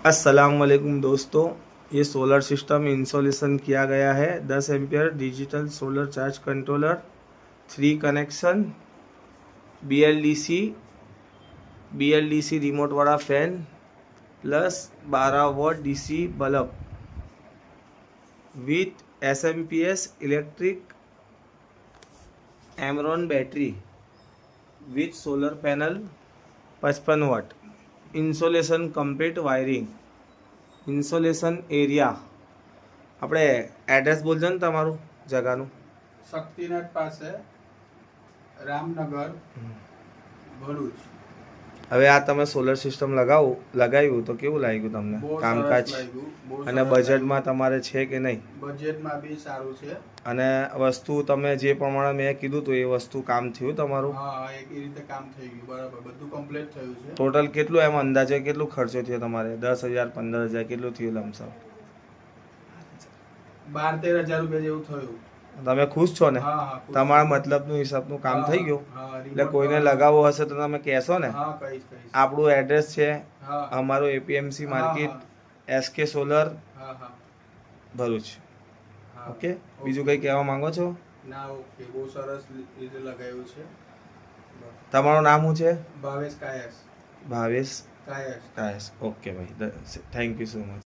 अस्सलाम वालेकुम दोस्तों, ये सोलर सिस्टम इंस्टॉलेशन किया गया है। 10 ampere digital solar charge controller, 3 connection, BLDC remote वाला fan plus 12 watt DC bulb with SMPS electric Amaron battery with solar panel 55 watt. Installation complete wiring, installation area આપણે address બોલજો ને તમારું જગાનું. શક્તિનાથ પાસે, રામનગર, ભરૂચ. હવે આ તમે સોલર સિસ્ટમ લગાવ્યું તો કેવું લાગ્યું તમને કામકાજ? અને બજેટમાં તમારે છે કે નહીં? બજેટમાં બી સારું છે. અને વસ્તુ તમે જે પ્રમાણે મેં કીધું તો એ વસ્તુ કામ થયું તમારું? હા, એક રીતે કામ થઈ ગયું. બરાબર, બધું કમ્પ્લીટ થયું છે. ટોટલ કેટલું એમ અંદાજે કેટલું ખર્ચો થયો તમારે? 10,000 15,000 કેટલું થયું લમસમ? 12-13 હજાર રૂપિયા જેવું થયું. તમે ખુશ છો ને? હા, તમારા મતલબનું હિસાબનું કામ થઈ ગયું. એટલે કોઈને લગાવવો હશે તો તમે કહેશો ને? હા, કહીશ. આપણું એડ્રેસ છે હા, અમારું APMC માર્કેટ, SK સોલર, હા, ભરૂચ. હા. ઓકે, બીજું કંઈ કહેવા માંગો છો? ના, ઓકે, બહુ સરસ રીતે લગાવ્યું છે. તમારું નામ શું છે? ભાવેશ કાયસ. ભાવેશ કાયસ. કાયસ. ઓકે ભાઈ, થેન્ક યુ સો મચ.